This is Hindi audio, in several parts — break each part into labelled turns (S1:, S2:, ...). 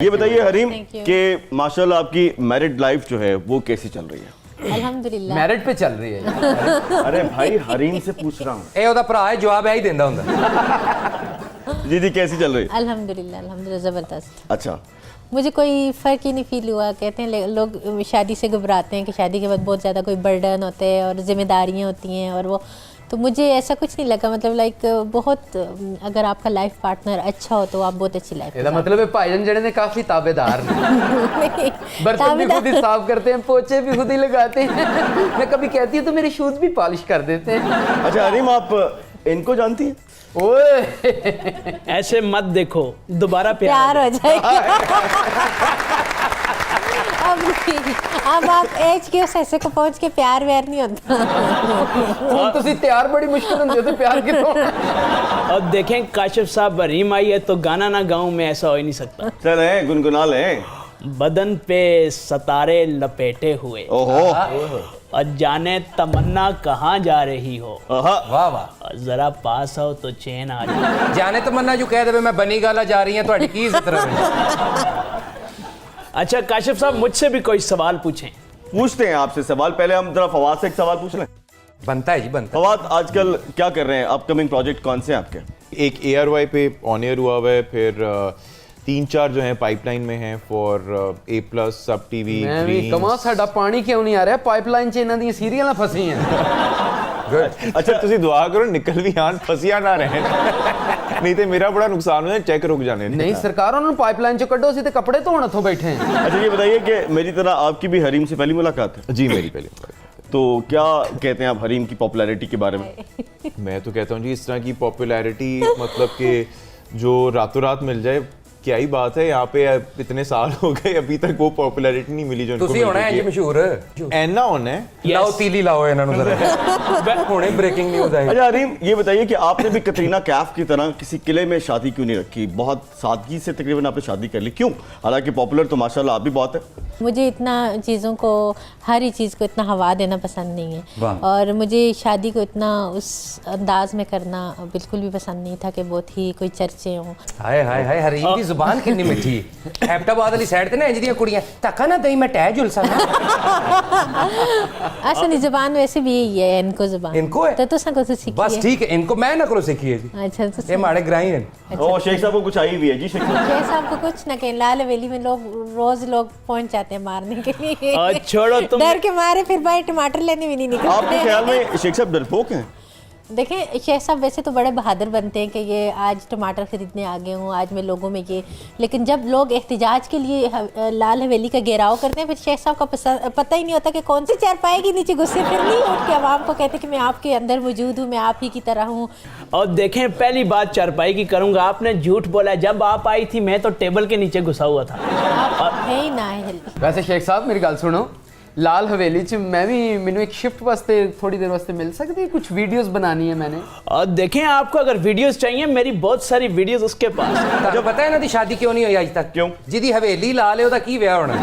S1: ये बताइए हरीम कि माशाल्लाह आपकी मैरिड लाइफ जो है वो कैसी चल रही है?
S2: अल्हम्दुलिल्लाह
S3: मैरिड पे चल रही है।
S1: अरे भाई हरीम से पूछ रहा हूँ।
S3: ਇਹ ਉਹਦਾ ਭਰਾ ਹੈ ਜਵਾਬ ਹੈ ਹੀ ਦਿੰਦਾ ਹੁੰਦਾ।
S1: जी जी कैसी चल रही है?
S2: अल्हम्दुलिल्लाह अल्हम्दुलिल्लाह ज़बरदस्त।
S1: अच्छा,
S2: मुझे कोई फ़र्क ही नहीं फील हुआ। कहते हैं लोग शादी से घबराते हैं कि शादी के बाद बहुत ज़्यादा कोई बर्डन होते हैं और जिम्मेदारियाँ होती हैं और वो, तो मुझे ऐसा कुछ नहीं लगा। मतलब लाइक बहुत, अगर आपका लाइफ पार्टनर अच्छा हो तो आप बहुत अच्छी लाइफ।
S3: ਇਹਦਾ ਮਤਲਬ ਹੈ ਭਾਈजान ਜਿਹੜੇ ਨੇ ਕਾਫੀ ਤਾਬੇਦਾਰ ਨੇ। बर्तन भी खुद ही साफ करते हैं, पोछे भी खुद ही लगाते हैं। मैं कभी कहती हूँ तो मेरे शूज भी पॉलिश कर देते हैं।
S1: अच्छा हरीम आप इनको जानती हैं?
S3: ओए
S4: ऐसे मत देखो, दोबारा
S2: प्यार हो जाएगा। अब नहीं, अब आप एज के उस ऐसे को पहुंच के प्यार व्यार नहीं होता।
S3: ਹੁਣ ਤੁਸੀਂ ਤਿਆਰ ਬੜੀ ਮੁਸ਼ਕਿਲ ਹੁੰਦੀ ਹੈ ਤੇ प्यार कितों।
S4: अब देखें काशिफ साहब हरीम आई है तो गाना ना गाऊं मैं, ऐसा हो ही नहीं सकता।
S1: चले गुनगुना लें।
S4: बदन पे सतारे लपेटे हुए
S1: ओहो,
S4: और जाने तमन्ना कहाँ जा रही हो,
S1: आहा,
S3: वाह वाह।
S4: जरा पास आओ तो चैन आ जाए।
S3: जाने तमन्ना जो कह दे मैं बनी गाला जा रही है ਤੁਹਾਡੀ ਕੀ ਇੱਜ਼ਤ रहे।
S4: अच्छा काशिफ साहब मुझसे भी कोई सवाल पूछें।
S1: पूछते हैं आपसे सवाल। पहले हम जरा फवाद से एक सवाल पूछ लें।
S3: बनता है जी बनता है।
S1: फवाद आजकल क्या कर रहे हैं? अपकमिंग प्रोजेक्ट कौन से हैं आपके?
S5: एक ARY पे ऑन एयर हुआ हुआ है, फिर 3-4 जो हैं पाइपलाइन में हैं फॉर A+ सब टीवी।
S3: मैं भी कमा ਸਾਡਾ ਪਾਣੀ ਕਿਉਂ ਨਹੀਂ ਆ ਰਿਹਾ ਪਾਈਪਲਾਈਨ 'ਚ ਇਹਨਾਂ ਦੀਆਂ ਸੀਰੀਅਲਾਂ ਫਸੀਆਂ।
S5: अच्छा तुसी दुआ करो निकल भी आन फसिया ना रहे नहीं तो मेरा बड़ा नुकसान हो जाए, चेक रुक जाने।
S3: ਨਹੀਂ ਸਰਕਾਰ ਉਹਨਾਂ ਨੂੰ ਪਾਈਪਲਾਈਨ 'ਚੋਂ ਕੱਢੋ ਅਸੀਂ ਤੇ ਕੱਪੜੇ ਧੋਣ ਇੱਥੋਂ ਬੈਠੇ ਹਾਂ।
S1: अच्छा ये बताइए कि मेरी तरह आपकी भी हरीम से पहली मुलाकात है,
S5: जी मेरी पहले
S1: तो क्या कहते हैं आप हरीम की पॉपुलैरिटी के बारे में?
S5: मैं तो कहता हूँ जी इस तरह की पॉपुलैरिटी मतलब कि जो रातों रात मिल जाए क्या ही बात है। यहाँ पे इतने साल हो गए अभी तक वो पॉपुलैरिटी नहीं मिली जो इनको
S3: ਤੁਸੀਂ ਹੋਣਾ ਹੈ ਜੀ ਮਸ਼ਹੂਰ।
S5: ऐना होना है।
S3: ਲਾਓ ਤੀਲੀ ਲਾਓ ਇਹਨਾਂ ਨੂੰ ਜ਼ਰਾ। ਹੁਣੇ ब्रेकिंग न्यूज़ आई।
S1: अच्छा हरीम ये बताइए कि आपने भी कतरीना कैफ की तरह किसी किले में शादी क्यों नहीं रखी? बहुत सादगी से तकरीबन आपने शादी कर ली, क्यों? हालांकि पॉपुलर तो माशाल्लाह आप भी बहुत है।
S2: मुझे इतना चीज़ों को, हर ही चीज़ को इतना हवा देना पसंद नहीं है और मुझे शादी को इतना उस अंदाज में करना बिल्कुल भी पसंद नहीं था कि बहुत ही कोई चर्चे हों।
S3: ਹਾਏ ਹਾਏ ਹਾਏ ਹਰੀਮ ਦੀ ਜ਼ੁਬਾਨ ਕਿੰਨੀ ਮਿੱਠੀ। ਹੈਪਟਾਬਾਦ ਵਾਲੀ ਸਾਈਡ ਤੇ ਨਾ ਇੰਜ ਦੀਆਂ ਕੁੜੀਆਂ ਧੱਕਾ ਨਾ ਦਈ ਮੈਂ ਟਹਿ ਝੁਲਸਾਂ।
S2: असली जुबान वैसे भी यही है, इनको जुबान
S3: इनको है?
S2: तो तुसा को तो सीखी
S3: बस
S2: है।
S3: ठीक है इनको मैं ना करो सीखी है जी।
S2: अच्छा तो
S3: ये माड़े ग्राही हैं।
S1: ओ शेख साहब को कुछ आई हुई है जी? शेख साहब
S2: शेख साहब को कुछ ना कहें, लाल हवेली में लोग रोज पहुंच जाते हैं मारने के लिए।
S4: छोड़ो तुम।
S2: डर के मारे फिर भाई टमाटर लेने भी नहीं निकलते।
S1: आपके ख्याल में शेख साहब डरपोक हैं?
S2: देखें शेख साहब वैसे तो बड़े बहादुर बनते हैं कि ये आज टमाटर खरीदने आ गए हूँ, आज मैं लोगों में ये, लेकिन जब लोग एहतिजाज के लिए लाल हवेली का घेराव करते हैं फिर शेख साहब का पता ही नहीं होता कि कौन सी चारपाई के नीचे गुस्से फिर नहीं उठ के आवाम को कहते कि मैं आपके अंदर मौजूद हूँ, मैं आप ही की तरह हूँ।
S4: और देखें पहली बात चारपाई की करूंगा, आपने झूठ बोला। जब आप आई थी मैं तो टेबल के नीचे घुसा हुआ था।
S2: आप है ही ना है।
S3: वैसे शेख साहब मेरी गल सुनो, लाल हवेली च मैं भी मैंने एक शिफ्ट वास्ते थोड़ी देर वास्ते मिल सकती है? कुछ वीडियोस बनानी है मैंने।
S4: और देखें आपको अगर वीडियोस चाहिए, मेरी बहुत सारी वीडियोस उसके पास।
S3: ਤੁਹਾਨੂੰ ਪਤਾ ਇਹਨਾਂ ਦੀ ਸ਼ਾਦੀ ਕਿਉਂ ਨਹੀਂ ਹੋਈ ਅੱਜ ਤੱਕ?
S1: क्यों?
S3: ਜਿਹਦੀ ਹਵੇਲੀ ਲਾਲ ਹੈ ਉਹਦਾ ਕੀ ਵਿਆਹ ਹੋਣਾ?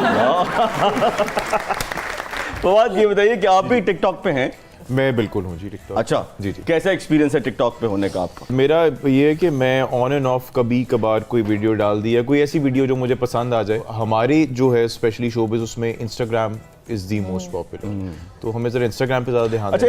S1: फवाद ये बताइए कि आप भी टिकटॉक पे हैं?
S5: मैं बिल्कुल हूँ जी टिकटॉक।
S1: अच्छा
S5: जी जी।
S1: कैसा एक्सपीरियंस है टिकटॉक पे होने का आपका?
S5: मेरा ये है कि मैं ऑन एंड ऑफ कभी कभार कोई वीडियो डाल दी है, कोई ऐसी वीडियो जो मुझे पसंद आ जाए। हमारी जो है स्पेशली शोबिज़ उसमें Instagram is the most popular, तो हमें ज़रा इंस्टाग्राम पे ज़्यादा ध्यान
S1: अच्छा